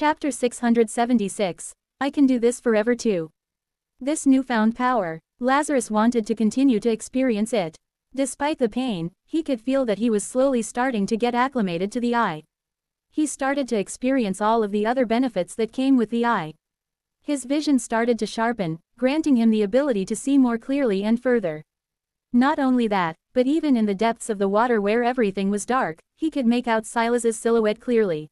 Chapter 676. I can do this forever too. This newfound power, Lazarus wanted to continue to experience it. Despite the pain, he could feel that he was slowly starting to get acclimated to the eye. He started to experience all of the other benefits that came with the eye. His vision started to sharpen, granting him the ability to see more clearly and further. Not only that, but even in the depths of the water where everything was dark, he could make out Silas's silhouette clearly.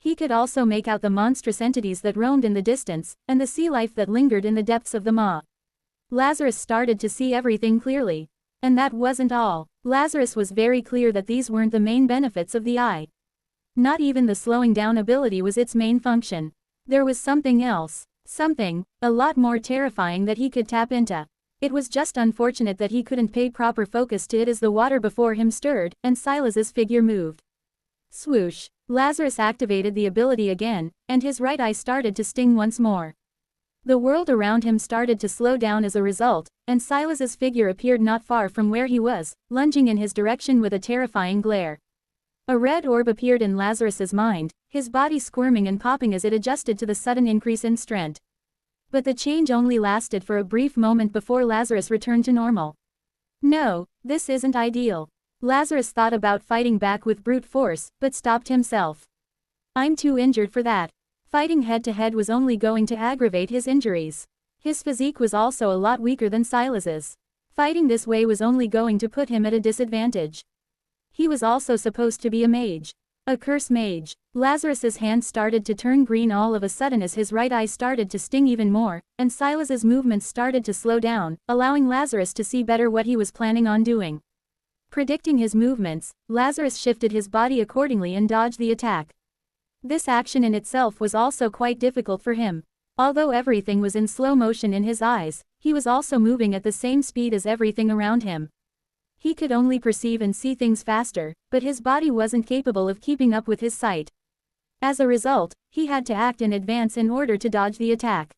He could also make out the monstrous entities that roamed in the distance, and the sea life that lingered in the depths of the maw. Lazarus started to see everything clearly. And that wasn't all. Lazarus was very clear that these weren't the main benefits of the eye. Not even the slowing down ability was its main function. There was something else. Something, a lot more terrifying that he could tap into. It was just unfortunate that he couldn't pay proper focus to it as the water before him stirred, and Silas's figure moved. Swoosh. Lazarus activated the ability again, and his right eye started to sting once more. The world around him started to slow down as a result, and Silas's figure appeared not far from where he was, lunging in his direction with a terrifying glare. A red orb appeared in Lazarus's mind, his body squirming and popping as it adjusted to the sudden increase in strength. But the change only lasted for a brief moment before Lazarus returned to normal. No, this isn't ideal. Lazarus thought about fighting back with brute force, but stopped himself. I'm too injured for that. Fighting head-to-head was only going to aggravate his injuries. His physique was also a lot weaker than Silas's. Fighting this way was only going to put him at a disadvantage. He was also supposed to be a mage. A curse mage. Lazarus's hand started to turn green all of a sudden as his right eye started to sting even more, and Silas's movements started to slow down, allowing Lazarus to see better what he was planning on doing. Predicting his movements, Lazarus shifted his body accordingly and dodged the attack. This action in itself was also quite difficult for him. Although everything was in slow motion in his eyes, he was also moving at the same speed as everything around him. He could only perceive and see things faster, but his body wasn't capable of keeping up with his sight. As a result, he had to act in advance in order to dodge the attack.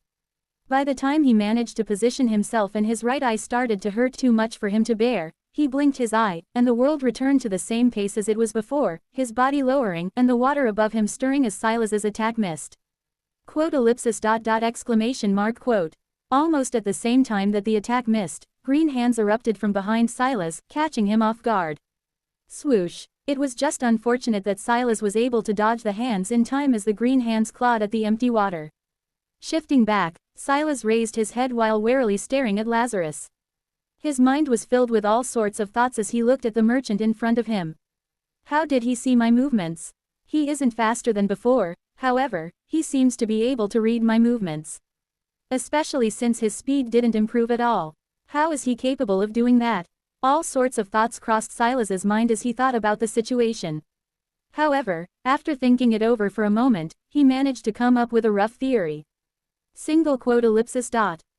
By the time he managed to position himself and his right eye started to hurt too much for him to bear, he blinked his eye, and the world returned to the same pace as it was before, his body lowering and the water above him stirring as Silas's attack missed. Quote. Almost at the same time that the attack missed, green hands erupted from behind Silas, catching him off guard. Swoosh. It was just unfortunate that Silas was able to dodge the hands in time as the green hands clawed at the empty water. Shifting back, Silas raised his head while warily staring at Lazarus. His mind was filled with all sorts of thoughts as he looked at the merchant in front of him. How did he see my movements? He isn't faster than before, however, he seems to be able to read my movements. Especially since his speed didn't improve at all. How is he capable of doing that? All sorts of thoughts crossed Silas's mind as he thought about the situation. However, after thinking it over for a moment, he managed to come up with a rough theory.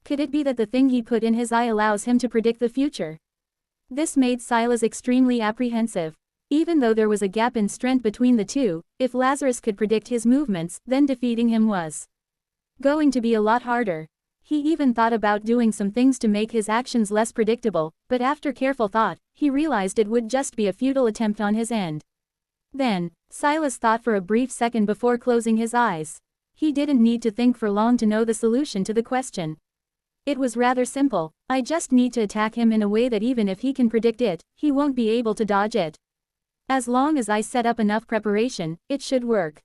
Could it be that the thing he put in his eye allows him to predict the future? This made Silas extremely apprehensive. Even though there was a gap in strength between the two, if Lazarus could predict his movements, then defeating him was going to be a lot harder. He even thought about doing some things to make his actions less predictable, but after careful thought, he realized it would just be a futile attempt on his end. Then, Silas thought for a brief second before closing his eyes. He didn't need to think for long to know the solution to the question. It was rather simple. I just need to attack him in a way that even if he can predict it, he won't be able to dodge it. As long as I set up enough preparation, it should work.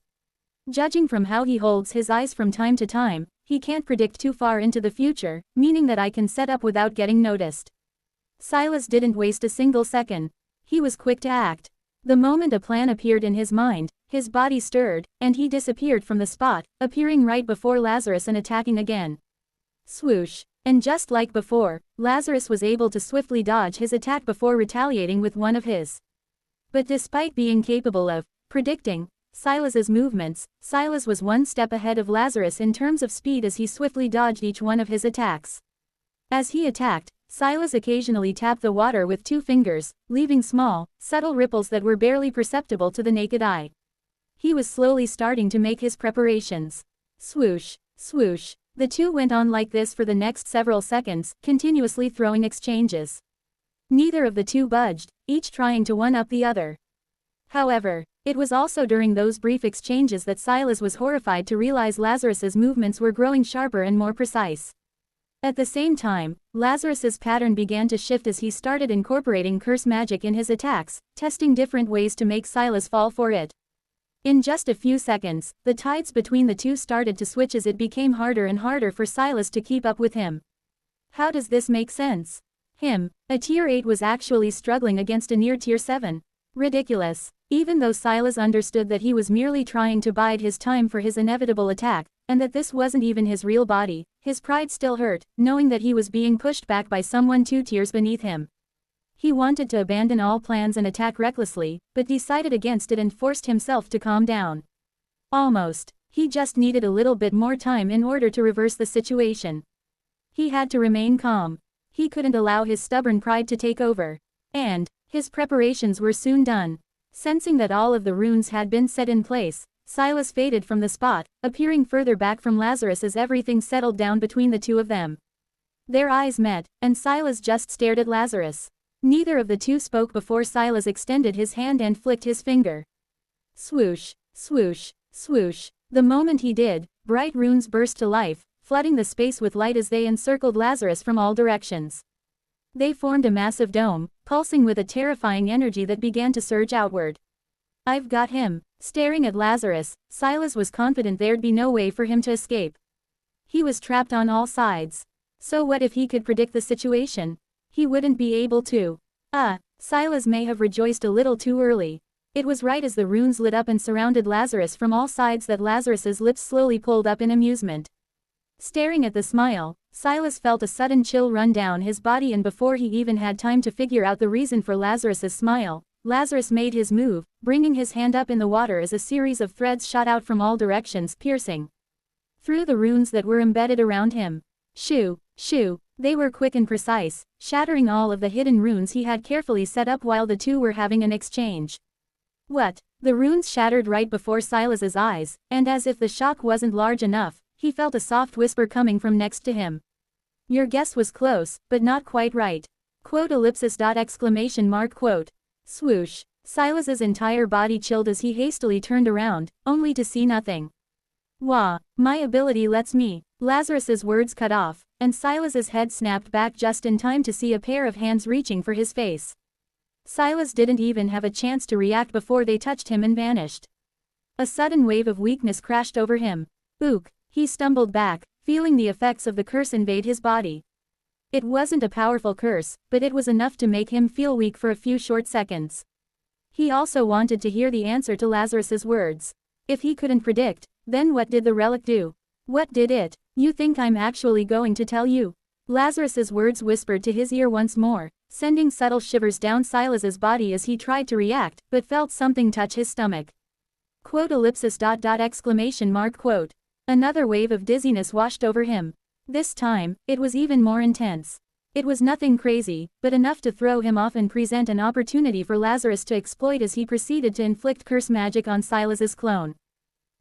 Judging from how he holds his eyes from time to time, he can't predict too far into the future, meaning that I can set up without getting noticed. Silas didn't waste a single second. He was quick to act. The moment a plan appeared in his mind, his body stirred, and he disappeared from the spot, appearing right before Lazarus and attacking again. Swoosh. And just like before, Lazarus was able to swiftly dodge his attack before retaliating with one of his. But despite being capable of predicting Silas's movements, Silas was one step ahead of Lazarus in terms of speed as he swiftly dodged each one of his attacks. As he attacked, Silas occasionally tapped the water with 2 fingers, leaving small, subtle ripples that were barely perceptible to the naked eye. He was slowly starting to make his preparations. Swoosh, swoosh. The two went on like this for the next several seconds, continuously throwing exchanges. Neither of the two budged, each trying to one-up the other. However, It was also during those brief exchanges that Silas was horrified to realize Lazarus's movements were growing sharper and more precise. At the same time, Lazarus's pattern began to shift as he started incorporating curse magic in his attacks, testing different ways to make Silas fall for it. In just a few seconds, the tides between the two started to switch as it became harder and harder for Silas to keep up with him. How does this make sense? A tier 8 was actually struggling against a near tier 7. Ridiculous. Even though Silas understood that he was merely trying to bide his time for his inevitable attack, and that this wasn't even his real body, his pride still hurt, knowing that he was being pushed back by someone 2 tiers beneath him. He wanted to abandon all plans and attack recklessly, but decided against it and forced himself to calm down. Almost. He just needed a little bit more time in order to reverse the situation. He had to remain calm. He couldn't allow his stubborn pride to take over. And his preparations were soon done. Sensing that all of the runes had been set in place, Silas faded from the spot, appearing further back from Lazarus as everything settled down between the two of them. Their eyes met, and Silas just stared at Lazarus. Neither of the two spoke before Silas extended his hand and flicked his finger. Swoosh, swoosh, swoosh. The moment he did, bright runes burst to life, flooding the space with light as they encircled Lazarus from all directions. They formed a massive dome, pulsing with a terrifying energy that began to surge outward. I've got him. Staring at Lazarus, Silas was confident there'd be no way for him to escape. He was trapped on all sides. So what if he could predict the situation? He wouldn't be able to. Silas may have rejoiced a little too early. It was right as the runes lit up and surrounded Lazarus from all sides that Lazarus's lips slowly pulled up in amusement. Staring at the smile, Silas felt a sudden chill run down his body, and before he even had time to figure out the reason for Lazarus's smile, Lazarus made his move, bringing his hand up in the water as a series of threads shot out from all directions, piercing through the runes that were embedded around him. Shoo, shoo, they were quick and precise, shattering all of the hidden runes he had carefully set up while the two were having an exchange. What? The runes shattered right before Silas's eyes, and as if the shock wasn't large enough, he felt a soft whisper coming from next to him. Your guess was close, but not quite right. Quote. Swoosh. Silas's entire body chilled as he hastily turned around, only to see nothing. Wah, my ability lets me. Lazarus's words cut off, and Silas's head snapped back just in time to see a pair of hands reaching for his face. Silas didn't even have a chance to react before they touched him and vanished. A sudden wave of weakness crashed over him. Ook. He stumbled back, feeling the effects of the curse invade his body. It wasn't a powerful curse, but it was enough to make him feel weak for a few short seconds. He also wanted to hear the answer to Lazarus's words. If he couldn't predict, then what did the relic do? What did it? You think I'm actually going to tell you? Lazarus's words whispered to his ear once more, sending subtle shivers down Silas's body as he tried to react, but felt something touch his stomach. Quote. Another wave of dizziness washed over him. This time, it was even more intense. It was nothing crazy, but enough to throw him off and present an opportunity for Lazarus to exploit as he proceeded to inflict curse magic on Silas's clone.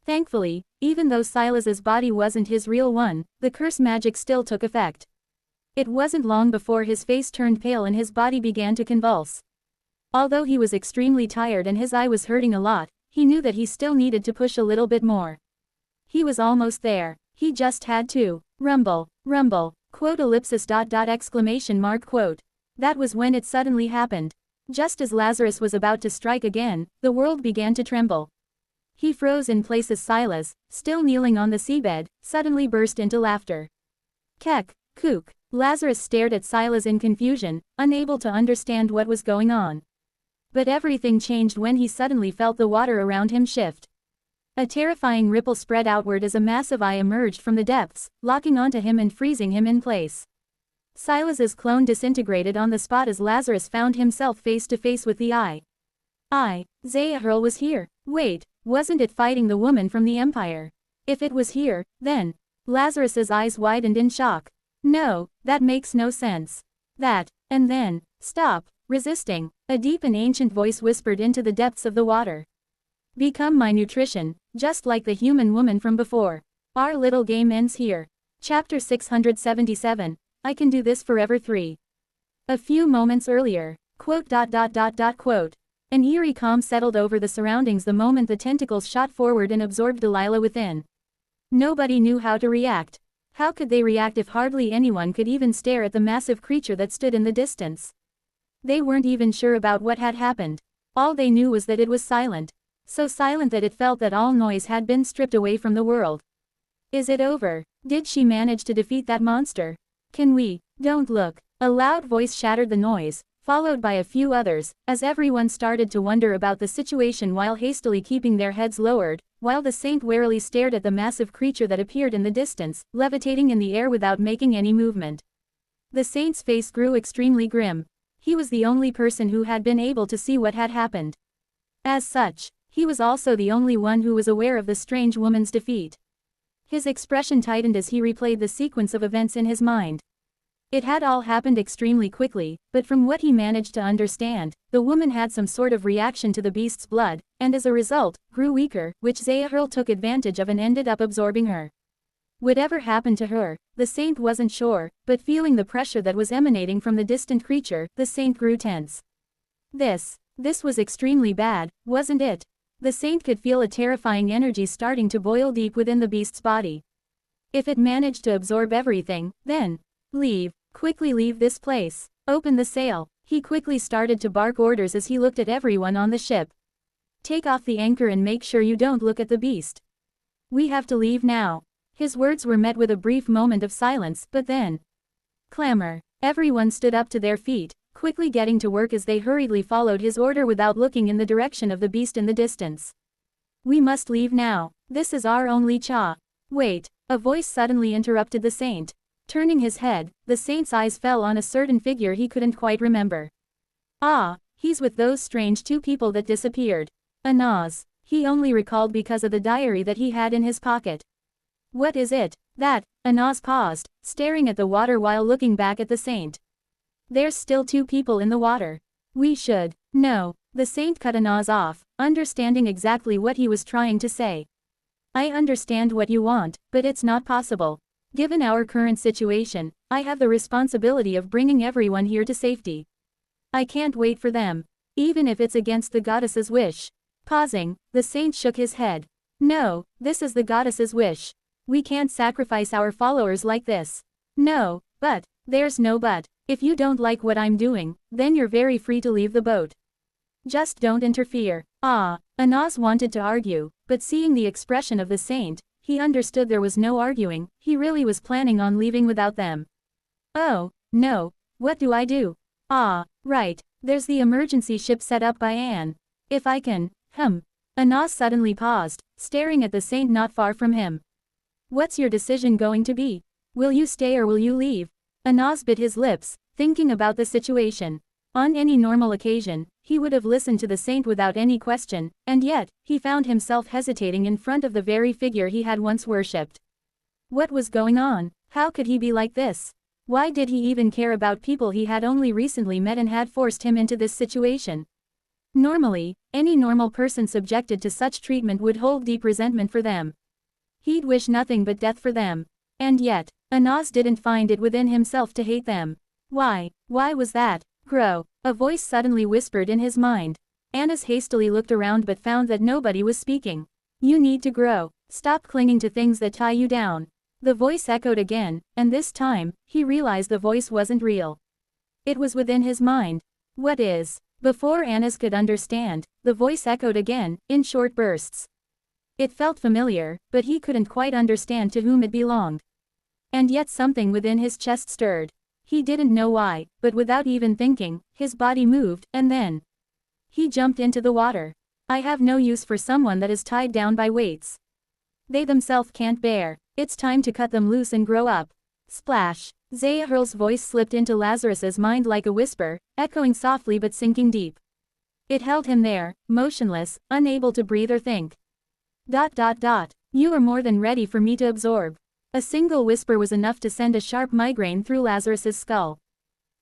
Thankfully, even though Silas's body wasn't his real one, the curse magic still took effect. It wasn't long before his face turned pale and his body began to convulse. Although he was extremely tired and his eye was hurting a lot, he knew that he still needed to push a little bit more. He was almost there. He just had to. Rumble, rumble, quote. That was when it suddenly happened. Just as Lazarus was about to strike again, the world began to tremble. He froze in place as Silas, still kneeling on the seabed, suddenly burst into laughter. Kek, kook. Lazarus stared at Silas in confusion, unable to understand what was going on. But everything changed when he suddenly felt the water around him shift. A terrifying ripple spread outward as a massive eye emerged from the depths, locking onto him and freezing him in place. Silas's clone disintegrated on the spot as Lazarus found himself face to face with the eye. Zahirl was here. Wait, wasn't it fighting the woman from the Empire? If it was here, then... Lazarus's eyes widened in shock. No, that makes no sense. And then... Stop, resisting. A deep and ancient voice whispered into the depths of the water. Become my nutrition, just like the human woman from before. Our little game ends here. Chapter 677, I Can Do This Forever 3. A few moments earlier. Quote. An eerie calm settled over the surroundings the moment the tentacles shot forward and absorbed Delilah within. Nobody knew how to react. How could they react if hardly anyone could even stare at the massive creature that stood in the distance? They weren't even sure about what had happened. All they knew was that it was silent. So silent that it felt that all noise had been stripped away from the world. Is it over? Did she manage to defeat that monster? Can we? Don't look. A loud voice shattered the noise, followed by a few others, as everyone started to wonder about the situation while hastily keeping their heads lowered, while the saint warily stared at the massive creature that appeared in the distance, levitating in the air without making any movement. The saint's face grew extremely grim. He was the only person who had been able to see what had happened. As such, he was also the only one who was aware of the strange woman's defeat. His expression tightened as he replayed the sequence of events in his mind. It had all happened extremely quickly, but from what he managed to understand, the woman had some sort of reaction to the beast's blood, and as a result, grew weaker, which Zahirl took advantage of and ended up absorbing her. Whatever happened to her, the saint wasn't sure, but feeling the pressure that was emanating from the distant creature, the saint grew tense. This was extremely bad, wasn't it? The saint could feel a terrifying energy starting to boil deep within the beast's body. If it managed to absorb everything, then leave. Quickly leave this place. Open the sail. He quickly started to bark orders as he looked at everyone on the ship. Take off the anchor and make sure you don't look at the beast. We have to leave now. His words were met with a brief moment of silence, but then clamor. Everyone stood up to their feet, quickly getting to work as they hurriedly followed his order without looking in the direction of the beast in the distance. We must leave now. This is our only chance. Wait. A voice suddenly interrupted the saint. Turning his head, the saint's eyes fell on a certain figure he couldn't quite remember. Ah, he's with those strange two people that disappeared. Anaz. He only recalled because of the diary that he had in his pocket. What is it? That? Anaz paused, staring at the water while looking back at the saint. There's still two people in the water. We should. No. The saint cut Anaz off, understanding exactly what he was trying to say. I understand what you want, but it's not possible. Given our current situation, I have the responsibility of bringing everyone here to safety. I can't wait for them. Even if it's against the goddess's wish. Pausing, the saint shook his head. No, this is the goddess's wish. We can't sacrifice our followers like this. No, but, there's no but. If you don't like what I'm doing, then you're very free to leave the boat. Just don't interfere. Ah, Anaz wanted to argue, but seeing the expression of the saint, he understood there was no arguing, he really was planning on leaving without them. Oh, no, what do I do? Ah, right, there's the emergency ship set up by Anne. If I can, Anaz suddenly paused, staring at the saint not far from him. What's your decision going to be? Will you stay or will you leave? Anaz bit his lips, thinking about the situation. On any normal occasion, he would have listened to the saint without any question, and yet, he found himself hesitating in front of the very figure he had once worshipped. What was going on? How could he be like this? Why did he even care about people he had only recently met and had forced him into this situation? Normally, any normal person subjected to such treatment would hold deep resentment for them. He'd wish nothing but death for them. And yet, Anaz didn't find it within himself to hate them. Why was that? Grow, a voice suddenly whispered in his mind. Anaz hastily looked around but found that nobody was speaking. You need to grow. Stop clinging to things that tie you down. The voice echoed again, and this time, he realized the voice wasn't real. It was within his mind. What is? Before Anaz could understand, the voice echoed again, in short bursts. It felt familiar, but he couldn't quite understand to whom it belonged. And yet something within his chest stirred. He didn't know why, but without even thinking, his body moved, and then he jumped into the water. I have no use for someone that is tied down by weights. They themselves can't bear. It's time to cut them loose and grow up. Splash. Zahirl's voice slipped into Lazarus's mind like a whisper, echoing softly but sinking deep. It held him there, motionless, unable to breathe or think. ... You are more than ready for me to absorb. A single whisper was enough to send a sharp migraine through Lazarus's skull.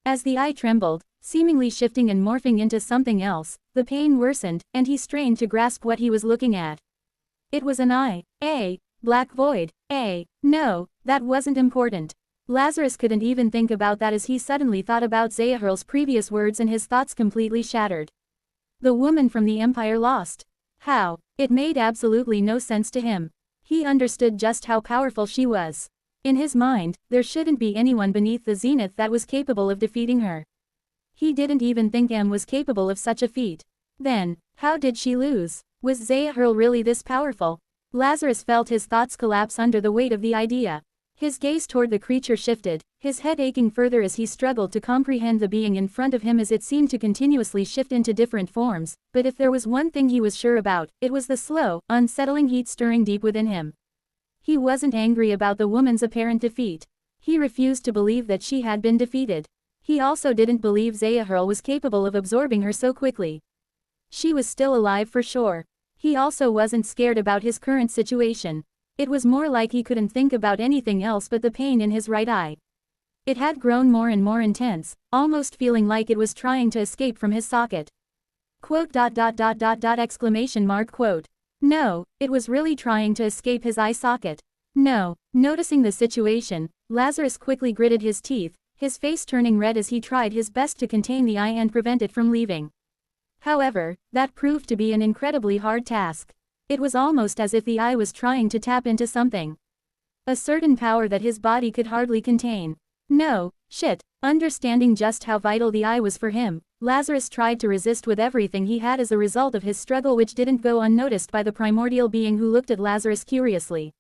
As the eye trembled, seemingly shifting and morphing into something else, the pain worsened, and he strained to grasp what he was looking at. It was an eye. A black void. No, that wasn't important. Lazarus couldn't even think about that as he suddenly thought about Zahirl's previous words and his thoughts completely shattered. The woman from the Empire lost. How? It made absolutely no sense to him. He understood just how powerful she was. In his mind, there shouldn't be anyone beneath the zenith that was capable of defeating her. He didn't even think M was capable of such a feat. Then, how did she lose? Was Zahirl really this powerful? Lazarus felt his thoughts collapse under the weight of the idea. His gaze toward the creature shifted, his head aching further as he struggled to comprehend the being in front of him as it seemed to continuously shift into different forms, but if there was one thing he was sure about, it was the slow, unsettling heat stirring deep within him. He wasn't angry about the woman's apparent defeat. He refused to believe that she had been defeated. He also didn't believe Zahirl was capable of absorbing her so quickly. She was still alive for sure. He also wasn't scared about his current situation. It was more like he couldn't think about anything else but the pain in his right eye. It had grown more and more intense, almost feeling like it was trying to escape from his socket. Quote. Exclamation mark quote. No, it was really trying to escape his eye socket. No. Noticing the situation, Lazarus quickly gritted his teeth, his face turning red as he tried his best to contain the eye and prevent it from leaving. However, that proved to be an incredibly hard task. It was almost as if the eye was trying to tap into something. A certain power that his body could hardly contain. No, shit. Understanding just how vital the eye was for him, Lazarus tried to resist with everything he had as a result of his struggle, which didn't go unnoticed by the primordial being who looked at Lazarus curiously.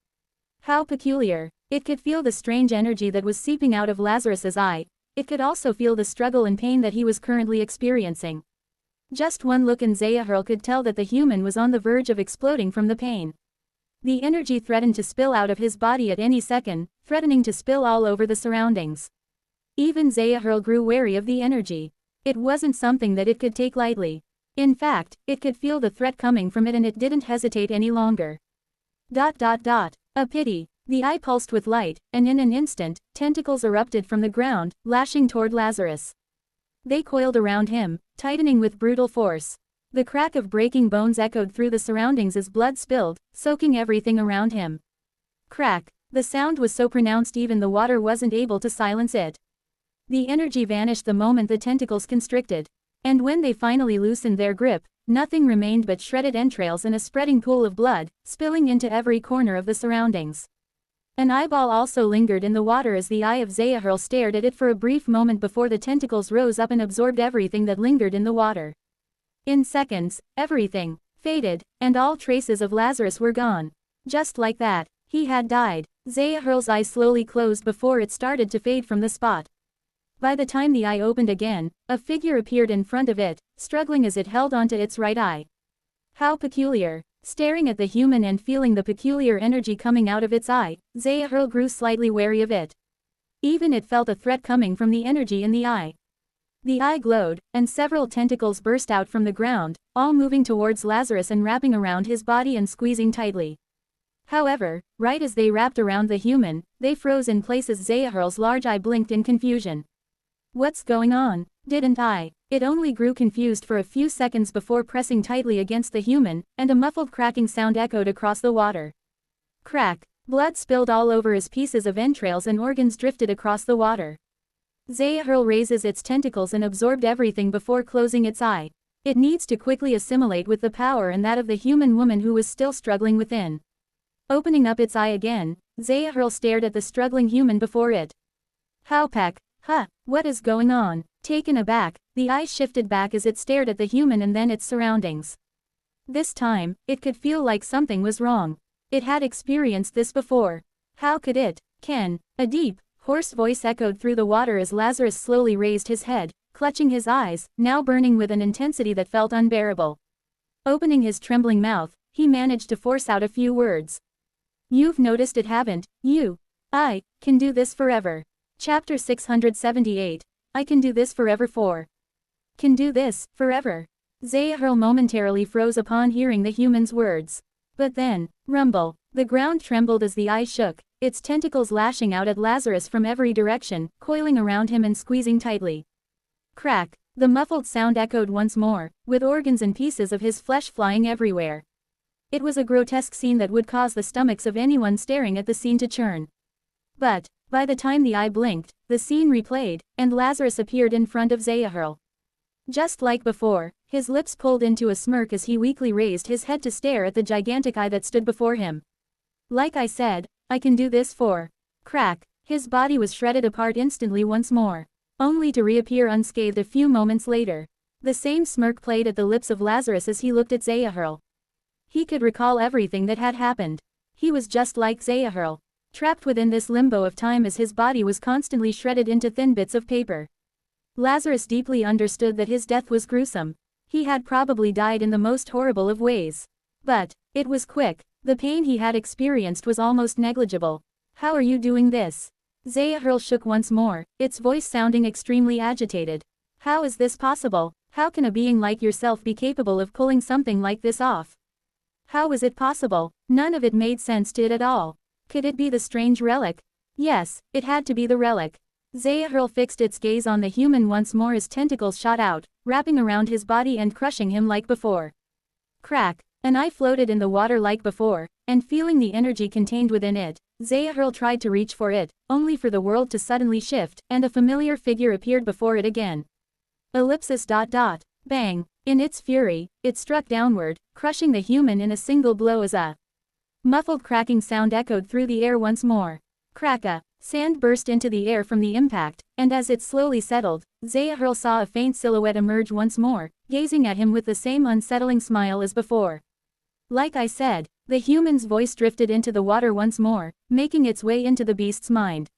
How peculiar. It could feel the strange energy that was seeping out of Lazarus's eye. It could also feel the struggle and pain that he was currently experiencing. Just one look and Zahirl could tell that the human was on the verge of exploding from the pain. The energy threatened to spill out of his body at any second, threatening to spill all over the surroundings. Even Zahirl grew wary of the energy. It wasn't something that it could take lightly. In fact, it could feel the threat coming from it and it didn't hesitate any longer. A pity. The eye pulsed with light, and in an instant, tentacles erupted from the ground, lashing toward Lazarus. They coiled around him, tightening with brutal force. The crack of breaking bones echoed through the surroundings as blood spilled, soaking everything around him. Crack. The sound was so pronounced even the water wasn't able to silence it. The energy vanished the moment the tentacles constricted. And when they finally loosened their grip, nothing remained but shredded entrails and a spreading pool of blood, spilling into every corner of the surroundings. An eyeball also lingered in the water as the eye of Zahirl stared at it for a brief moment before the tentacles rose up and absorbed everything that lingered in the water. In seconds, everything faded, and all traces of Lazarus were gone. Just like that, he had died. Zahirl's eye slowly closed before it started to fade from the spot. By the time the eye opened again, a figure appeared in front of it, struggling as it held onto its right eye. How peculiar. Staring at the human and feeling the peculiar energy coming out of its eye, Zahirl grew slightly wary of it. Even it felt a threat coming from the energy in the eye. The eye glowed, and several tentacles burst out from the ground, all moving towards Lazarus and wrapping around his body and squeezing tightly. However, right as they wrapped around the human, they froze in place as Zahirl's large eye blinked in confusion. What's going on? Didn't I? It only grew confused for a few seconds before pressing tightly against the human, and a muffled cracking sound echoed across the water. Crack. Blood spilled all over as pieces of entrails and organs drifted across the water. Zahirl raises its tentacles and absorbed everything before closing its eye. It needs to quickly assimilate with the power and that of the human woman who was still struggling within. Opening up its eye again, Zahirl stared at the struggling human before it. Howpak. Huh, what is going on? Taken aback, the eye shifted back as it stared at the human and then its surroundings. This time, it could feel like something was wrong. It had experienced this before. How could it? Ken. A deep, hoarse voice echoed through the water as Lazarus slowly raised his head, clutching his eyes, now burning with an intensity that felt unbearable. Opening his trembling mouth, he managed to force out a few words. You've noticed it, haven't you? I can do this forever. Chapter 678. I can do this forever 4. Can do this, forever. Zahirl momentarily froze upon hearing the human's words. But then, rumble. The ground trembled as the eye shook, its tentacles lashing out at Lazarus from every direction, coiling around him and squeezing tightly. Crack. The muffled sound echoed once more, with organs and pieces of his flesh flying everywhere. It was a grotesque scene that would cause the stomachs of anyone staring at the scene to churn. But, by the time the eye blinked, the scene replayed, and Lazarus appeared in front of Zahirl. Just like before, his lips pulled into a smirk as he weakly raised his head to stare at the gigantic eye that stood before him. Like I said, I can do this for. Crack. His body was shredded apart instantly once more, only to reappear unscathed a few moments later. The same smirk played at the lips of Lazarus as he looked at Zahir. He could recall everything that had happened. He was just like Zahir, trapped within this limbo of time as his body was constantly shredded into thin bits of paper. Lazarus deeply understood that his death was gruesome. He had probably died in the most horrible of ways. But it was quick. The pain he had experienced was almost negligible. How are you doing this? Zahir shook once more, its voice sounding extremely agitated. How is this possible? How can a being like yourself be capable of pulling something like this off? How was it possible? None of it made sense to it at all. Could it be the strange relic? Yes, it had to be the relic. Zahir fixed its gaze on the human once more as tentacles shot out, wrapping around his body and crushing him like before. Crack. An eye floated in the water like before, and feeling the energy contained within it, Zahir tried to reach for it, only for the world to suddenly shift, and a familiar figure appeared before it again. Ellipsis. Bang. In its fury, it struck downward, crushing the human in a single blow as a muffled cracking sound echoed through the air once more. Cracka. Sand burst into the air from the impact, and as it slowly settled, Zahir saw a faint silhouette emerge once more, gazing at him with the same unsettling smile as before. Like I said, the human's voice drifted into the water once more, making its way into the beast's mind.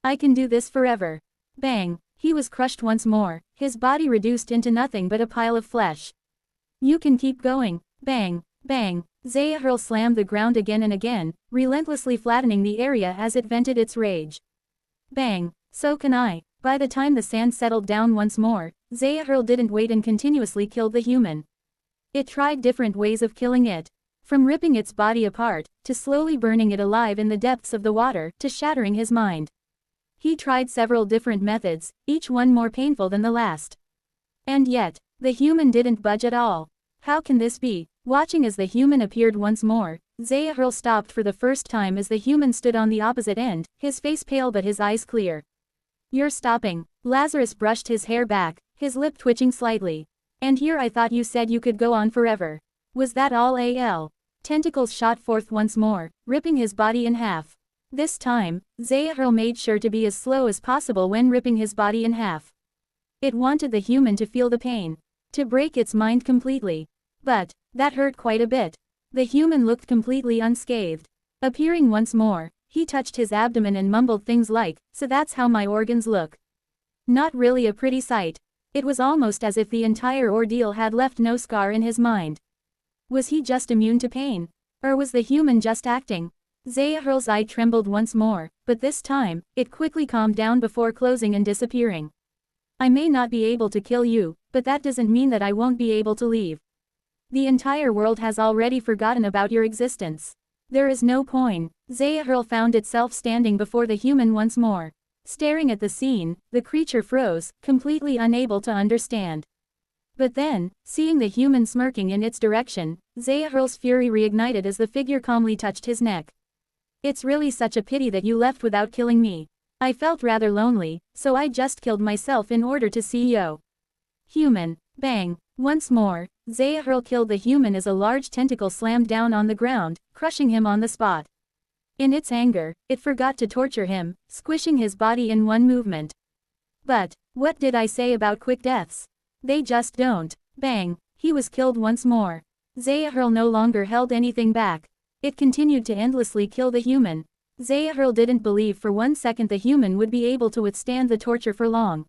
I can do this forever. Bang. He was crushed once more, his body reduced into nothing but a pile of flesh. You can keep going. Bang. Bang. Zahir slammed the ground again and again, relentlessly flattening the area as it vented its rage. Bang. So can I. By the time the sand settled down once more, Zahir didn't wait and continuously killed the human. It tried different ways of killing it. From ripping its body apart, to slowly burning it alive in the depths of the water, to shattering his mind. He tried several different methods, each one more painful than the last. And yet, the human didn't budge at all. How can this be? Watching as the human appeared once more, Zahir stopped for the first time as the human stood on the opposite end, his face pale but his eyes clear. You're stopping. Lazarus brushed his hair back, his lip twitching slightly. And here I thought you said you could go on forever. Was that all? Tentacles shot forth once more, ripping his body in half. This time, Zahir made sure to be as slow as possible when ripping his body in half. It wanted the human to feel the pain, to break its mind completely. But that hurt quite a bit. The human looked completely unscathed. Appearing once more, he touched his abdomen and mumbled things like, "So that's how my organs look." Not really a pretty sight. It was almost as if the entire ordeal had left no scar in his mind. Was he just immune to pain? Or was the human just acting? Zahir's eye trembled once more, but this time, it quickly calmed down before closing and disappearing. I may not be able to kill you, but that doesn't mean that I won't be able to leave. The entire world has already forgotten about your existence. There is no point. Zahir found itself standing before the human once more. Staring at the scene, the creature froze, completely unable to understand. But then, seeing the human smirking in its direction, Zahir's fury reignited as the figure calmly touched his neck. It's really such a pity that you left without killing me. I felt rather lonely, so I just killed myself in order to see you. Human. Bang. Once more, Zahir killed the human as a large tentacle slammed down on the ground, crushing him on the spot. In its anger, it forgot to torture him, squishing his body in one movement. But what did I say about quick deaths? They just don't. Bang. He was killed once more. Zahir no longer held anything back. It continued to endlessly kill the human. Zahir didn't believe for 1 second the human would be able to withstand the torture for long.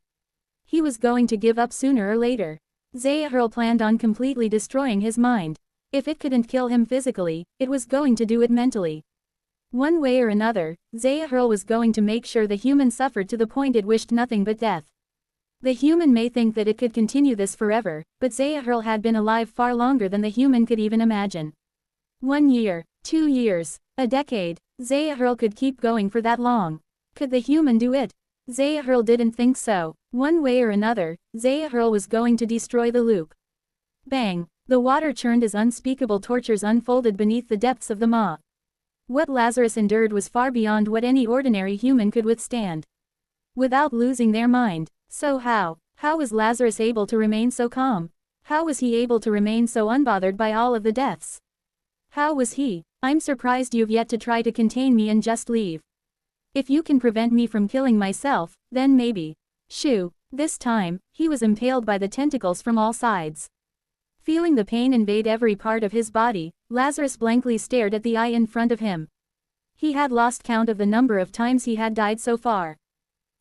He was going to give up sooner or later. Zahir planned on completely destroying his mind. If it couldn't kill him physically, it was going to do it mentally. One way or another, Zahir was going to make sure the human suffered to the point it wished nothing but death. The human may think that it could continue this forever, but Zahir had been alive far longer than the human could even imagine. 1 year, 2 years, a decade. Zahir could keep going for that long. Could the human do it? Zahir didn't think so. One way or another, Zahir was going to destroy the loop. Bang! The water churned as unspeakable tortures unfolded beneath the depths of the maw. What Lazarus endured was far beyond what any ordinary human could withstand. Without losing their mind. So how was Lazarus able to remain so calm? How was he able to remain so unbothered by all of the deaths? How was he? I'm surprised you've yet to try to contain me and just leave. If you can prevent me from killing myself, then maybe. Shoo. This time, he was impaled by the tentacles from all sides. Feeling the pain invade every part of his body, Lazarus blankly stared at the eye in front of him. He had lost count of the number of times he had died so far.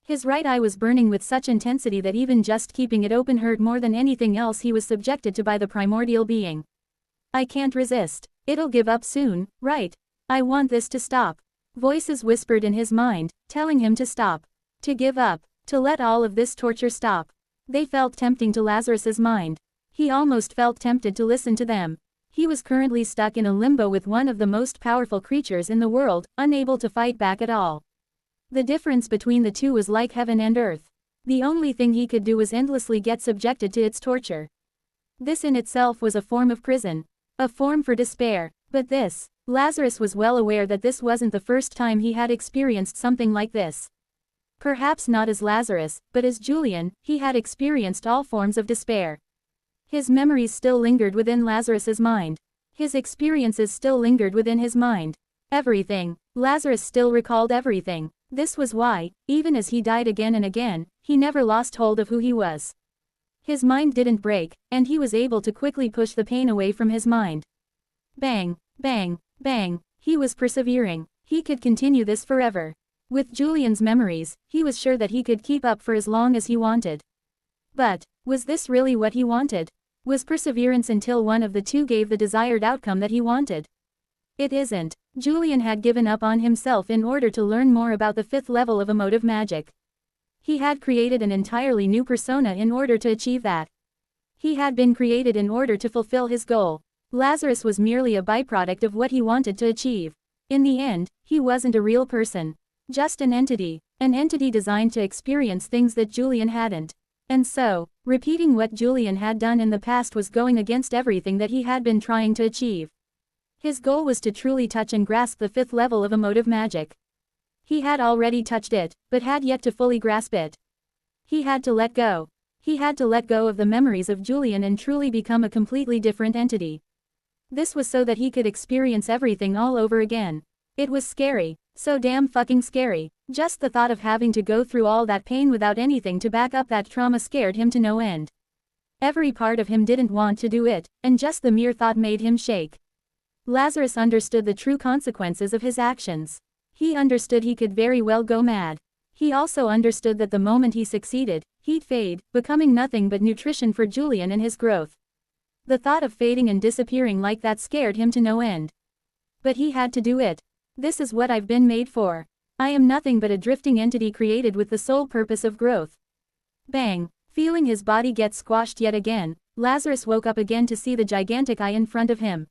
His right eye was burning with such intensity that even just keeping it open hurt more than anything else he was subjected to by the primordial being. I can't resist. It'll give up soon, right? I want this to stop. Voices whispered in his mind, telling him to stop. To give up. To let all of this torture stop. They felt tempting to Lazarus's mind. He almost felt tempted to listen to them. He was currently stuck in a limbo with one of the most powerful creatures in the world, unable to fight back at all. The difference between the two was like heaven and earth. The only thing he could do was endlessly get subjected to its torture. This in itself was a form of prison. A form for despair. But this, Lazarus was well aware that this wasn't the first time he had experienced something like this. Perhaps not as Lazarus, but as Julian, he had experienced all forms of despair. His memories still lingered within Lazarus's mind. His experiences still lingered within his mind. Everything. Lazarus still recalled everything. This was why, even as he died again and again, he never lost hold of who he was. His mind didn't break, and he was able to quickly push the pain away from his mind. Bang, bang, bang, he was persevering. He could continue this forever. With Julian's memories, he was sure that he could keep up for as long as he wanted. But, was this really what he wanted? Was perseverance until one of the two gave the desired outcome that he wanted? It isn't. Julian had given up on himself in order to learn more about the fifth level of emotive magic. He had created an entirely new persona in order to achieve that. He had been created in order to fulfill his goal. Lazarus was merely a byproduct of what he wanted to achieve. In the end, he wasn't a real person. Just an entity designed to experience things that Julian hadn't. And so, repeating what Julian had done in the past was going against everything that he had been trying to achieve. His goal was to truly touch and grasp the fifth level of emotive magic. He had already touched it, but had yet to fully grasp it. He had to let go. He had to let go of the memories of Julian and truly become a completely different entity. This was so that he could experience everything all over again. It was scary. So damn fucking scary. Just the thought of having to go through all that pain without anything to back up that trauma scared him to no end. Every part of him didn't want to do it, and just the mere thought made him shake. Lazarus understood the true consequences of his actions. He understood he could very well go mad. He also understood that the moment he succeeded, he'd fade, becoming nothing but nutrition for Julian and his growth. The thought of fading and disappearing like that scared him to no end. But he had to do it. This is what I've been made for. I am nothing but a drifting entity created with the sole purpose of growth. Bang! Feeling his body get squashed yet again, Lazarus woke up again to see the gigantic eye in front of him.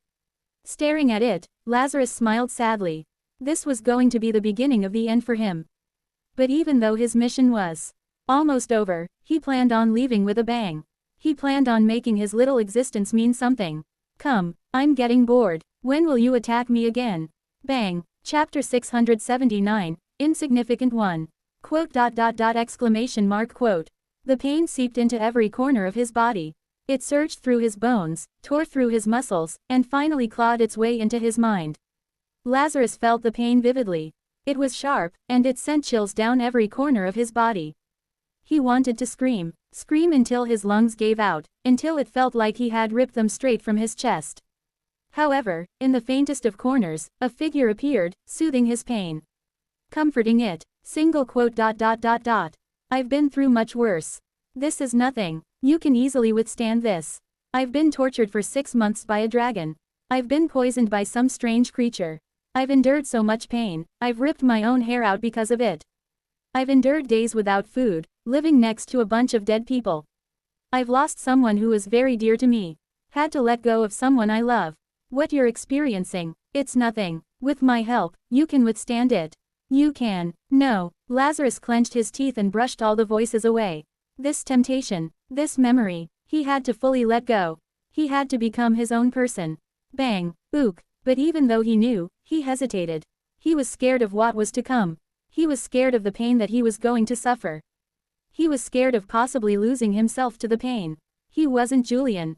Staring at it, Lazarus smiled sadly. This was going to be the beginning of the end for him. But even though his mission was almost over, he planned on leaving with a bang. He planned on making his little existence mean something. Come, I'm getting bored. When will you attack me again? Bang. Chapter 679, Insignificant One. Quote. Exclamation mark quote. The pain seeped into every corner of his body. It surged through his bones, tore through his muscles, and finally clawed its way into his mind. Lazarus felt the pain vividly. It was sharp, and it sent chills down every corner of his body. He wanted to scream until his lungs gave out, until it felt like he had ripped them straight from his chest. However, in the faintest of corners, a figure appeared, soothing his pain. Comforting it. Single quote. I've been through much worse. This is nothing. You can easily withstand this. I've been tortured for 6 months by a dragon. I've been poisoned by some strange creature. I've endured so much pain, I've ripped my own hair out because of it. I've endured days without food, living next to a bunch of dead people. I've lost someone who is very dear to me. Had to let go of someone I love. What you're experiencing, it's nothing. With my help, you can withstand it. You can. No. Lazarus clenched his teeth and brushed all the voices away. This temptation, this memory, he had to fully let go. He had to become his own person. Bang. Ook. But even though he knew, he hesitated. He was scared of what was to come. He was scared of the pain that he was going to suffer. He was scared of possibly losing himself to the pain. He wasn't Julian.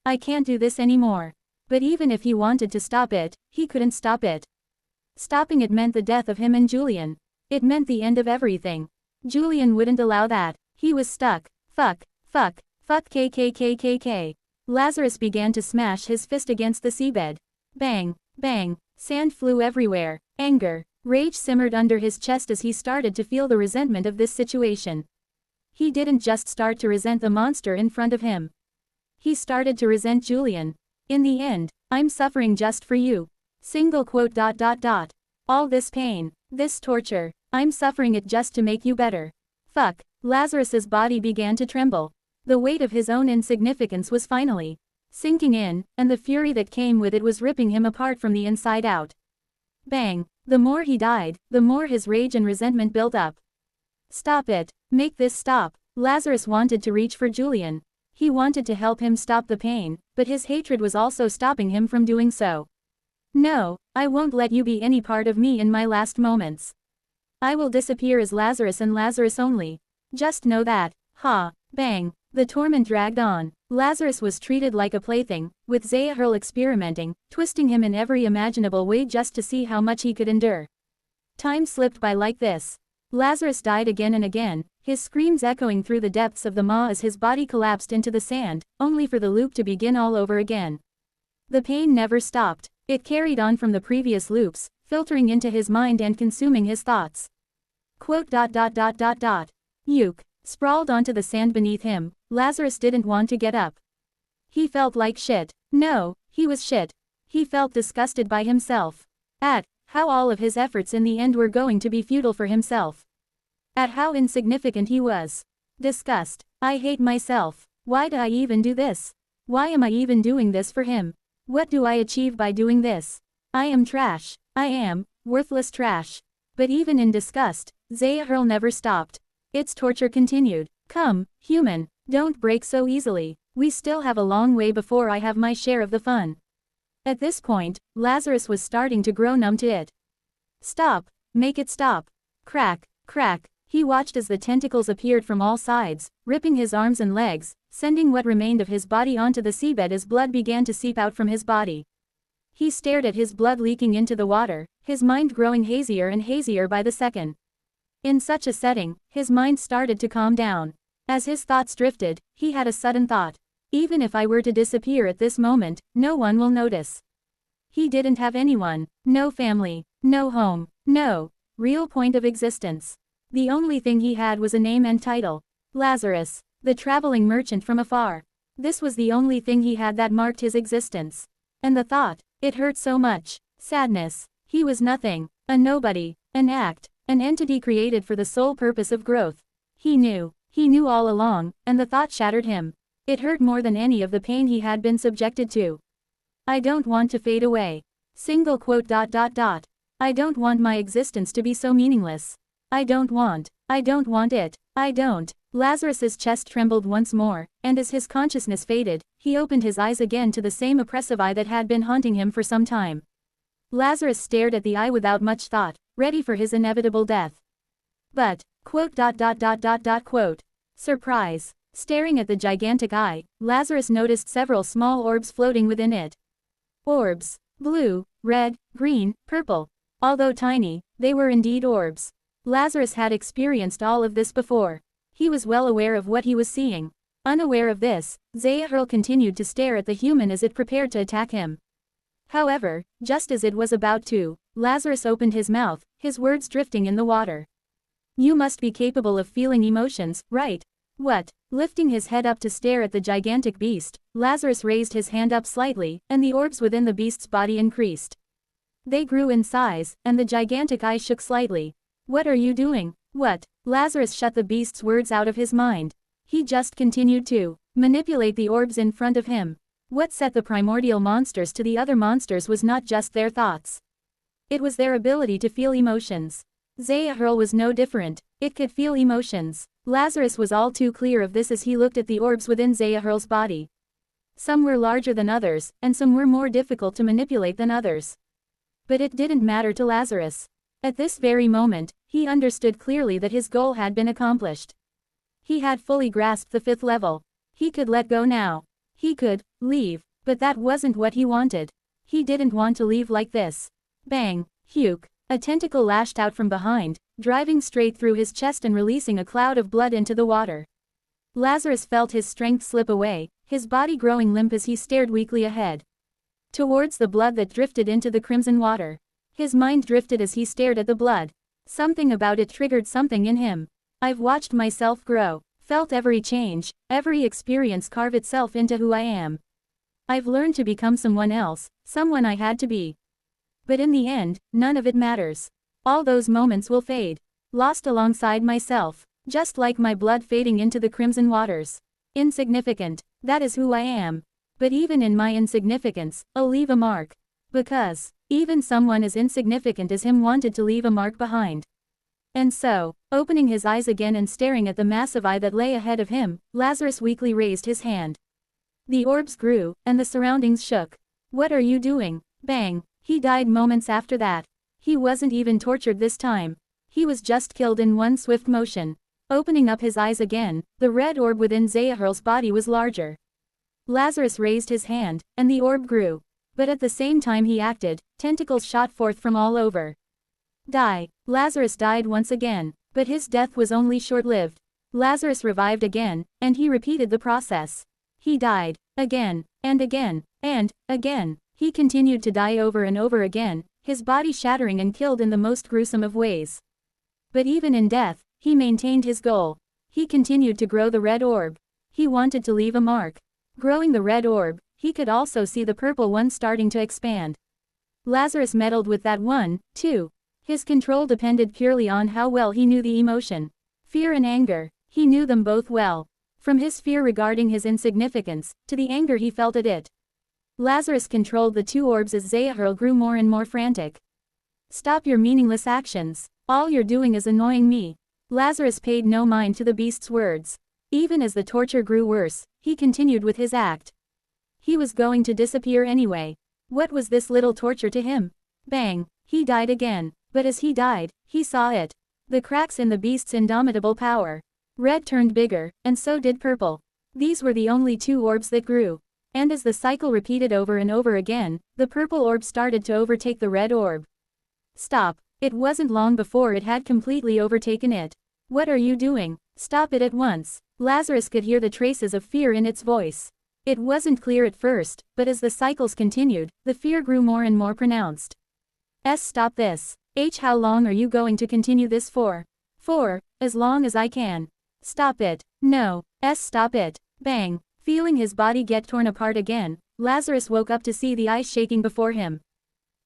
I can't do this anymore. But even if he wanted to stop it, he couldn't stop it. Stopping it meant the death of him and Julian. It meant the end of everything. Julian wouldn't allow that. He was stuck. Fuck, fuck, fuck kkkkkk. Lazarus began to smash his fist against the seabed. Bang, bang, sand flew everywhere. Anger, rage simmered under his chest as he started to feel the resentment of this situation. He didn't just start to resent the monster in front of him. He started to resent Julian. In the end, I'm suffering just for you. Single quote. All this pain, this torture, I'm suffering it just to make you better. Fuck. Lazarus's body began to tremble. The weight of his own insignificance was finally sinking in, and the fury that came with it was ripping him apart from the inside out. Bang. The more he died, the more his rage and resentment built up. Stop it. Make this stop. Lazarus wanted to reach for Julian. He wanted to help him stop the pain, but his hatred was also stopping him from doing so. No, I won't let you be any part of me in my last moments. I will disappear as Lazarus and Lazarus only. Just know that. Ha. Bang. The torment dragged on. Lazarus was treated like a plaything, with Zahirl experimenting, twisting him in every imaginable way just to see how much he could endure. Time slipped by like this. Lazarus died again and again, his screams echoing through the depths of the maw as his body collapsed into the sand, only for the loop to begin all over again. The pain never stopped. It carried on from the previous loops, filtering into his mind and consuming his thoughts. Quote. Uke. Sprawled onto the sand beneath him, Lazarus didn't want to get up. He felt like shit. No, he was shit. He felt disgusted by himself. At how all of his efforts in the end were going to be futile for himself. At how insignificant he was. Disgust. I hate myself. Why do I even do this? Why am I even doing this for him? What do I achieve by doing this? I am trash. I am worthless trash. But even in disgust, Zahirl never stopped. Its torture continued. Come, human, don't break so easily. We still have a long way before I have my share of the fun. At this point, Lazarus was starting to grow numb to it. Stop. Make it stop. Crack, crack. He watched as the tentacles appeared from all sides, ripping his arms and legs, sending what remained of his body onto the seabed as blood began to seep out from his body. He stared at his blood leaking into the water, his mind growing hazier and hazier by the second. In such a setting, his mind started to calm down. As his thoughts drifted, he had a sudden thought. Even if I were to disappear at this moment, no one will notice. He didn't have anyone, no family, no home, no real point of existence. The only thing he had was a name and title. Lazarus, the traveling merchant from afar. This was the only thing he had that marked his existence. And the thought, it hurt so much. Sadness. He was nothing, a nobody, an act, an entity created for the sole purpose of growth. He knew all along, and the thought shattered him. It hurt more than any of the pain he had been subjected to. I don't want to fade away. Single quote. I don't want my existence to be so meaningless. I don't want it. I don't. Lazarus's chest trembled once more, and as his consciousness faded, he opened his eyes again to the same oppressive eye that had been haunting him for some time. Lazarus stared at the eye without much thought, ready for his inevitable death. But, quote. Surprise. Staring at the gigantic eye, Lazarus noticed several small orbs floating within it. Orbs. Blue, red, green, purple. Although tiny, they were indeed orbs. Lazarus had experienced all of this before. He was well aware of what he was seeing. Unaware of this, Zahirl continued to stare at the human as it prepared to attack him. However, just as it was about to, Lazarus opened his mouth, his words drifting in the water. You must be capable of feeling emotions, right? What? Lifting his head up to stare at the gigantic beast, Lazarus raised his hand up slightly, and the orbs within the beast's body increased. They grew in size, and the gigantic eye shook slightly. What are you doing? What? Lazarus shut the beast's words out of his mind. He just continued to manipulate the orbs in front of him. What set the primordial monsters to the other monsters was not just their thoughts. It was their ability to feel emotions. Zahirl was no different. It could feel emotions. Lazarus was all too clear of this as he looked at the orbs within Zahirl's body. Some were larger than others, and some were more difficult to manipulate than others. But it didn't matter to Lazarus. At this very moment, he understood clearly that his goal had been accomplished. He had fully grasped the 5th level. He could let go now. He could leave, but that wasn't what he wanted. He didn't want to leave like this. Bang! Huke! A tentacle lashed out from behind, driving straight through his chest and releasing a cloud of blood into the water. Lazarus felt his strength slip away, his body growing limp as he stared weakly ahead. Towards the blood that drifted into the crimson water. His mind drifted as he stared at the blood. Something about it triggered something in him. I've watched myself grow, felt every change, every experience carve itself into who I am. I've learned to become someone else, someone I had to be. But in the end, none of it matters. All those moments will fade. Lost alongside myself, just like my blood fading into the crimson waters. Insignificant, that is who I am. But even in my insignificance, I'll leave a mark. Because, even someone as insignificant as him wanted to leave a mark behind. And so, opening his eyes again and staring at the massive eye that lay ahead of him, Lazarus weakly raised his hand. The orbs grew, and the surroundings shook. What are you doing? Bang! He died moments after that. He wasn't even tortured this time. He was just killed in one swift motion. Opening up his eyes again, the red orb within Zayahrl's body was larger. Lazarus raised his hand, and the orb grew. But at the same time he acted, tentacles shot forth from all over. Die. Lazarus died once again, but his death was only short-lived. Lazarus revived again, and he repeated the process. He died, again, and again, and again. He continued to die over and over again, his body shattering and killed in the most gruesome of ways. But even in death, he maintained his goal. He continued to grow the red orb. He wanted to leave a mark. Growing the red orb, he could also see the purple one starting to expand. Lazarus meddled with that one, too. His control depended purely on how well he knew the emotion. Fear and anger, he knew them both well. From his fear regarding his insignificance, to the anger he felt at it. Lazarus controlled the two orbs as Zayahrl grew more and more frantic. Stop your meaningless actions. All you're doing is annoying me. Lazarus paid no mind to the beast's words. Even as the torture grew worse, he continued with his act. He was going to disappear anyway. What was this little torture to him? Bang! He died again. But as he died, he saw it. The cracks in the beast's indomitable power. Red turned bigger, and so did purple. These were the only two orbs that grew. And as the cycle repeated over and over again, the purple orb started to overtake the red orb. Stop. It wasn't long before it had completely overtaken it. What are you doing? Stop it at once. Lazarus could hear the traces of fear in its voice. It wasn't clear at first, but as the cycles continued, the fear grew more and more pronounced. Stop this. How long are you going to continue this for? For, as long as I can. Stop it. No. Stop it. Bang. Feeling his body get torn apart again, Lazarus woke up to see the ice shaking before him.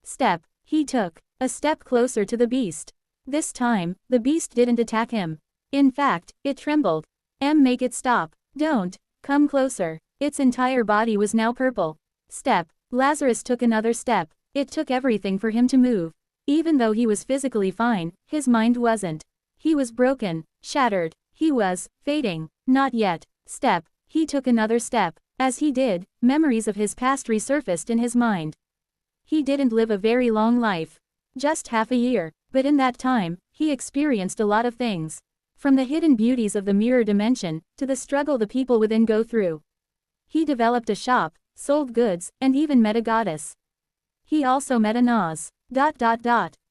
Step. He took a step closer to the beast. This time, the beast didn't attack him. In fact, it trembled. Make it stop. Don't. Come closer. Its entire body was now purple. Step. Lazarus took another step. It took everything for him to move. Even though he was physically fine, his mind wasn't. He was broken, shattered. He was fading. Not yet. Step. He took another step. As he did, memories of his past resurfaced in his mind. He didn't live a very long life. Just half a year. But in that time, he experienced a lot of things. From the hidden beauties of the mirror dimension, to the struggle the people within go through. He developed a shop, sold goods, and even met a goddess. He also met Anaz.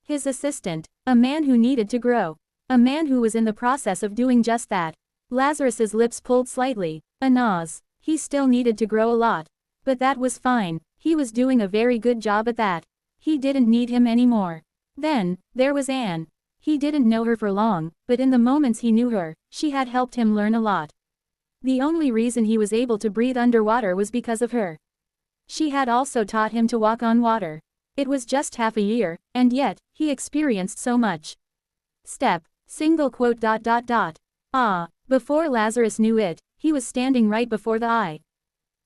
His assistant. A man who needed to grow. A man who was in the process of doing just that. Lazarus's lips pulled slightly. Anaz. He still needed to grow a lot. But that was fine. He was doing a very good job at that. He didn't need him anymore. Then, there was Anne. He didn't know her for long, but in the moments he knew her, she had helped him learn a lot. The only reason he was able to breathe underwater was because of her. She had also taught him to walk on water. It was just half a year, and yet, he experienced so much. Step. Before Lazarus knew it, he was standing right before the eye.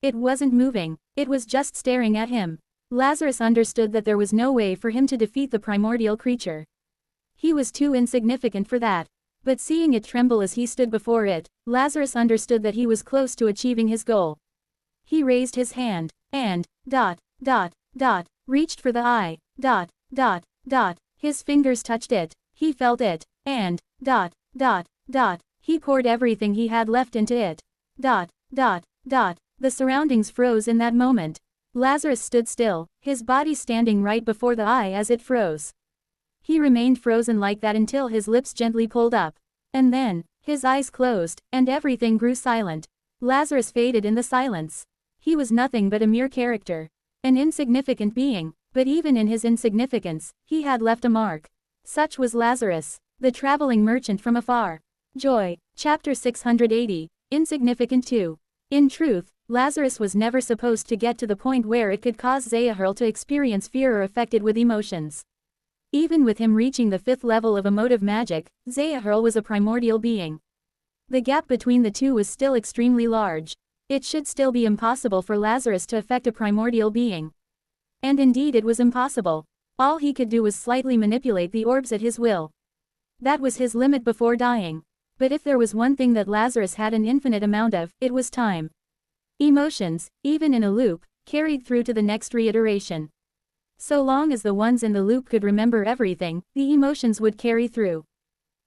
It wasn't moving, it was just staring at him. Lazarus understood that there was no way for him to defeat the primordial creature. He was too insignificant for that. But seeing it tremble as he stood before it, Lazarus understood that he was close to achieving his goal. He raised his hand, and, reached for the eye, his fingers touched it, he felt it, and, he poured everything he had left into it, The surroundings froze in that moment. Lazarus stood still, his body standing right before the eye as it froze. He remained frozen like that until his lips gently pulled up. And then, his eyes closed, and everything grew silent. Lazarus faded in the silence. He was nothing but a mere character. An insignificant being, but even in his insignificance, he had left a mark. Such was Lazarus, the traveling merchant from afar. Joy, chapter 680, insignificant too. In truth, Lazarus was never supposed to get to the point where it could cause Zahirl to experience fear or affected with emotions. Even with him reaching the 5th level of emotive magic, Zahirl was a primordial being. The gap between the two was still extremely large. It should still be impossible for Lazarus to affect a primordial being. And indeed it was impossible. All he could do was slightly manipulate the orbs at his will. That was his limit before dying. But if there was one thing that Lazarus had an infinite amount of, it was time. Emotions, even in a loop, carried through to the next reiteration. So long as the ones in the loop could remember everything, the emotions would carry through.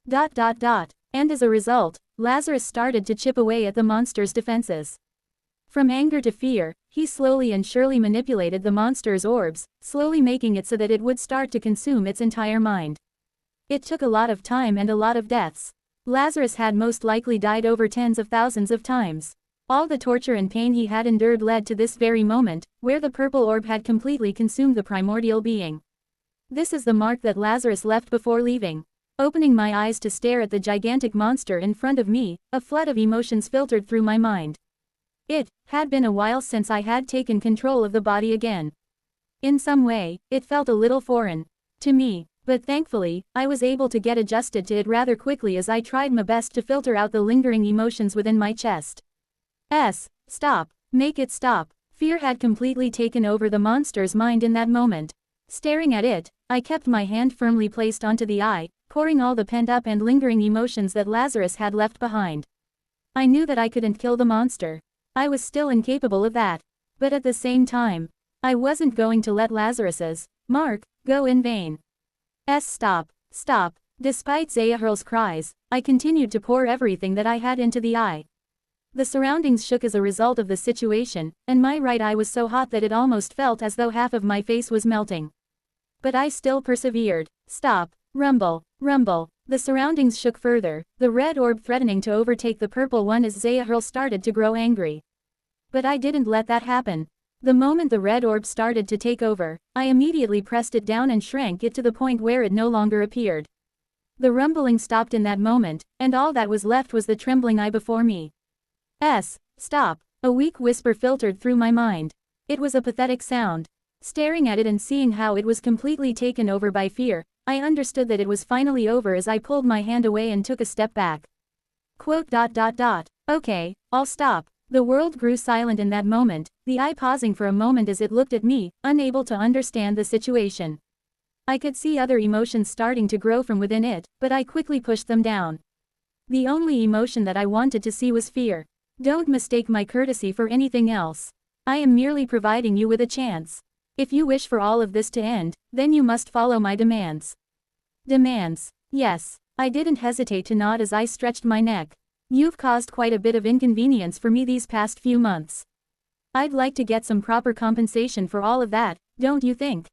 And as a result, Lazarus started to chip away at the monster's defenses. From anger to fear, he slowly and surely manipulated the monster's orbs, slowly making it so that it would start to consume its entire mind. It took a lot of time and a lot of deaths. Lazarus had most likely died over tens of thousands of times. All the torture and pain he had endured led to this very moment, where the purple orb had completely consumed the primordial being. This is the mark that Lazarus left before leaving. Opening my eyes to stare at the gigantic monster in front of me, a flood of emotions filtered through my mind. It had been a while since I had taken control of the body again. In some way, it felt a little foreign to me, but thankfully, I was able to get adjusted to it rather quickly as I tried my best to filter out the lingering emotions within my chest. Stop. Make it stop. Fear had completely taken over the monster's mind in that moment. Staring at it, I kept my hand firmly placed onto the eye, pouring all the pent-up and lingering emotions that Lazarus had left behind. I knew that I couldn't kill the monster. I was still incapable of that. But at the same time, I wasn't going to let Lazarus's mark go in vain. Stop. Despite Zahirl's cries, I continued to pour everything that I had into the eye. The surroundings shook as a result of the situation, and my right eye was so hot that it almost felt as though half of my face was melting. But I still persevered. Stop. Rumble. The surroundings shook further, the red orb threatening to overtake the purple one as Zahirl started to grow angry. But I didn't let that happen. The moment the red orb started to take over, I immediately pressed it down and shrank it to the point where it no longer appeared. The rumbling stopped in that moment, and all that was left was the trembling eye before me. Stop. A weak whisper filtered through my mind. It was a pathetic sound. Staring at it and seeing how it was completely taken over by fear, I understood that it was finally over as I pulled my hand away and took a step back. Okay, I'll stop. The world grew silent in that moment, the eye pausing for a moment as it looked at me, unable to understand the situation. I could see other emotions starting to grow from within it, but I quickly pushed them down. The only emotion that I wanted to see was fear. Don't mistake my courtesy for anything else. I am merely providing you with a chance. If you wish for all of this to end, then you must follow my demands. Demands? Yes. I didn't hesitate to nod as I stretched my neck. You've caused quite a bit of inconvenience for me these past few months. I'd like to get some proper compensation for all of that, don't you think?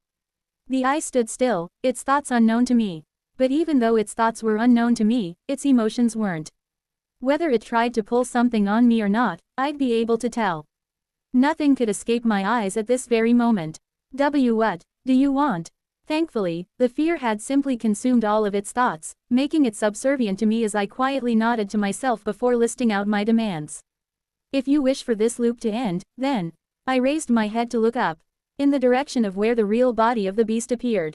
The eye stood still, its thoughts unknown to me. But even though its thoughts were unknown to me, its emotions weren't. Whether it tried to pull something on me or not, I'd be able to tell. Nothing could escape my eyes at this very moment. What do you want? Thankfully, the fear had simply consumed all of its thoughts, making it subservient to me as I quietly nodded to myself before listing out my demands. If you wish for this loop to end, then. I raised my head to look up, in the direction of where the real body of the beast appeared.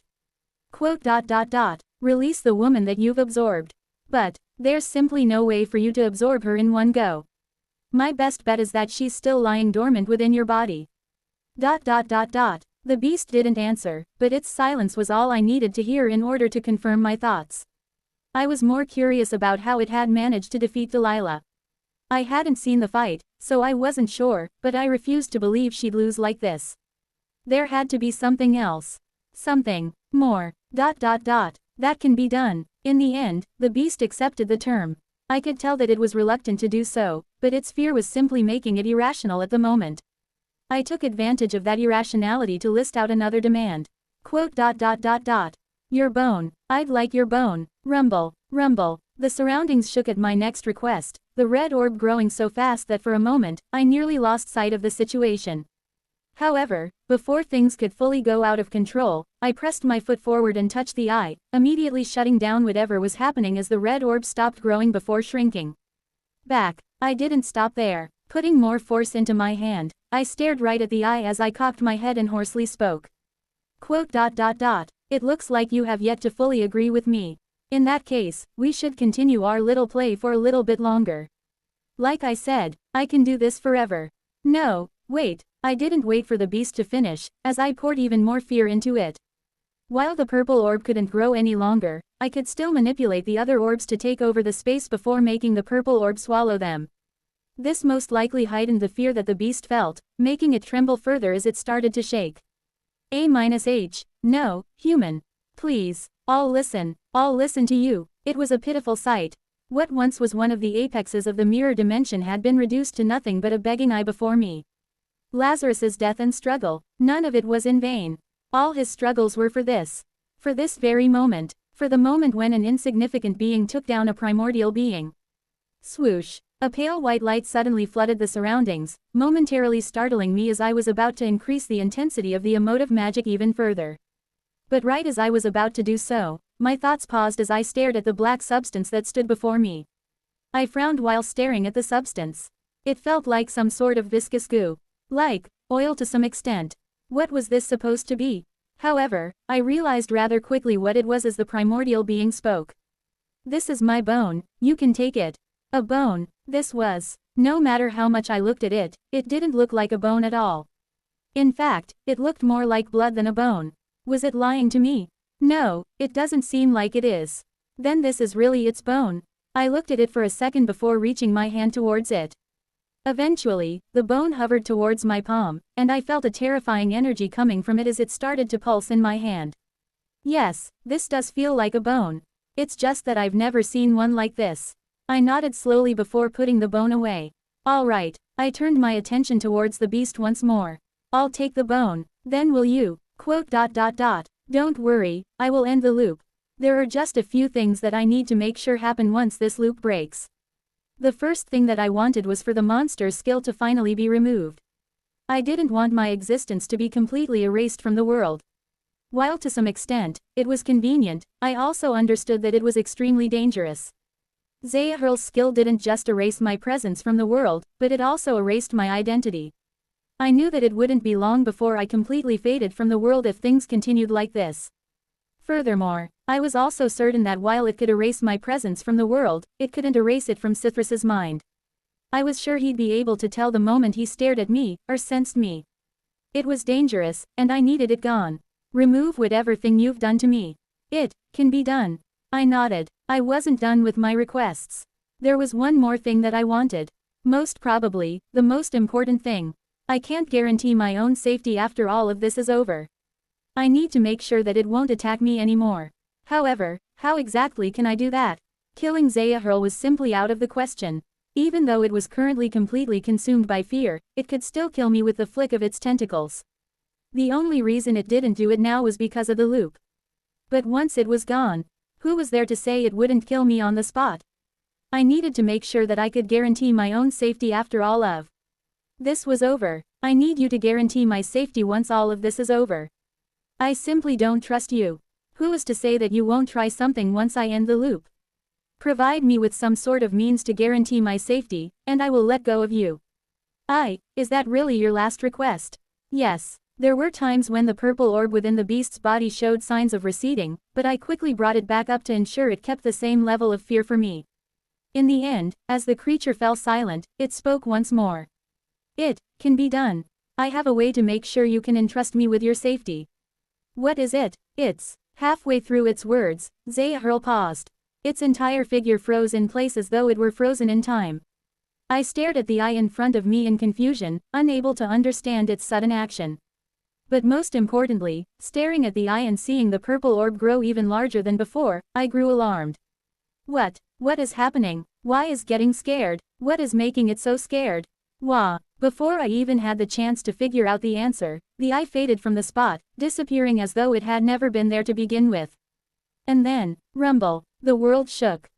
Release the woman that you've absorbed. But there's simply no way for you to absorb her in one go. My best bet is that she's still lying dormant within your body. The beast didn't answer, but its silence was all I needed to hear in order to confirm my thoughts. I was more curious about how it had managed to defeat Delilah. I hadn't seen the fight, so I wasn't sure, but I refused to believe she'd lose like this. There had to be something else. Something more. That can be done. In the end, the beast accepted the term. I could tell that it was reluctant to do so, but its fear was simply making it irrational at the moment. I took advantage of that irrationality to list out another demand. Quote. Your bone. I'd like your bone. Rumble, rumble. The surroundings shook at my next request, the red orb growing so fast that for a moment, I nearly lost sight of the situation. However, before things could fully go out of control, I pressed my foot forward and touched the eye, immediately shutting down whatever was happening as the red orb stopped growing before shrinking. Back. I didn't stop there. Putting more force into my hand, I stared right at the eye as I cocked my head and hoarsely spoke. Quote. It looks like you have yet to fully agree with me. In that case, we should continue our little play for a little bit longer. Like I said, I can do this forever. No, wait. I didn't wait for the beast to finish, as I poured even more fear into it. While the purple orb couldn't grow any longer, I could still manipulate the other orbs to take over the space before making the purple orb swallow them. This most likely heightened the fear that the beast felt, making it tremble further as it started to shake. A-H. No, human. Please. I'll listen to you. It was a pitiful sight. What once was one of the apexes of the mirror dimension had been reduced to nothing but a begging eye before me. Lazarus's death and struggle, none of it was in vain. All his struggles were for this. For this very moment. For the moment when an insignificant being took down a primordial being. Swoosh. A pale white light suddenly flooded the surroundings, momentarily startling me as I was about to increase the intensity of the emotive magic even further. But right as I was about to do so, my thoughts paused as I stared at the black substance that stood before me. I frowned while staring at the substance. It felt like some sort of viscous goo. Like oil to some extent. What was this supposed to be? However, I realized rather quickly what it was as the primordial being spoke. This is my bone, you can take it. A bone. This was. No matter how much I looked at it, it didn't look like a bone at all. In fact, it looked more like blood than a bone. Was it lying to me? No, it doesn't seem like it is. Then this is really its bone. I looked at it for a second before reaching my hand towards it. Eventually, the bone hovered towards my palm, and I felt a terrifying energy coming from it as it started to pulse in my hand. Yes, this does feel like a bone. It's just that I've never seen one like this. I nodded slowly before putting the bone away. All right, I turned my attention towards the beast once more. I'll take the bone, then will you? Quote. Don't worry, I will end the loop. There are just a few things that I need to make sure happen once this loop breaks. The first thing that I wanted was for the monster's skill to finally be removed. I didn't want my existence to be completely erased from the world. While to some extent, it was convenient, I also understood that it was extremely dangerous. Zahir's skill didn't just erase my presence from the world, but it also erased my identity. I knew that it wouldn't be long before I completely faded from the world if things continued like this. Furthermore, I was also certain that while it could erase my presence from the world, it couldn't erase it from Cithrus's mind. I was sure he'd be able to tell the moment he stared at me, or sensed me. It was dangerous, and I needed it gone. Remove whatever thing you've done to me. It can be done. I nodded. I wasn't done with my requests. There was one more thing that I wanted. Most probably, the most important thing. I can't guarantee my own safety after all of this is over. I need to make sure that it won't attack me anymore. However, how exactly can I do that? Killing Zahir was simply out of the question. Even though it was currently completely consumed by fear, it could still kill me with the flick of its tentacles. The only reason it didn't do it now was because of the loop. But once it was gone, who was there to say it wouldn't kill me on the spot? I needed to make sure that I could guarantee my own safety after all of this was over. I need you to guarantee my safety once all of this is over. I simply don't trust you. Who is to say that you won't try something once I end the loop? Provide me with some sort of means to guarantee my safety, and I will let go of you. Is that really your last request? Yes. There were times when the purple orb within the beast's body showed signs of receding, but I quickly brought it back up to ensure it kept the same level of fear for me. In the end, as the creature fell silent, it spoke once more. It can be done. I have a way to make sure you can entrust me with your safety. What is it? It's halfway through its words, Zahir paused. Its entire figure froze in place as though it were frozen in time. I stared at the eye in front of me in confusion, unable to understand its sudden action. But most importantly, staring at the eye and seeing the purple orb grow even larger than before, I grew alarmed. What is happening? Why is getting scared? What is making it so scared? Wah! Before I even had the chance to figure out the answer, the eye faded from the spot, disappearing as though it had never been there to begin with. And then, rumble, the world shook.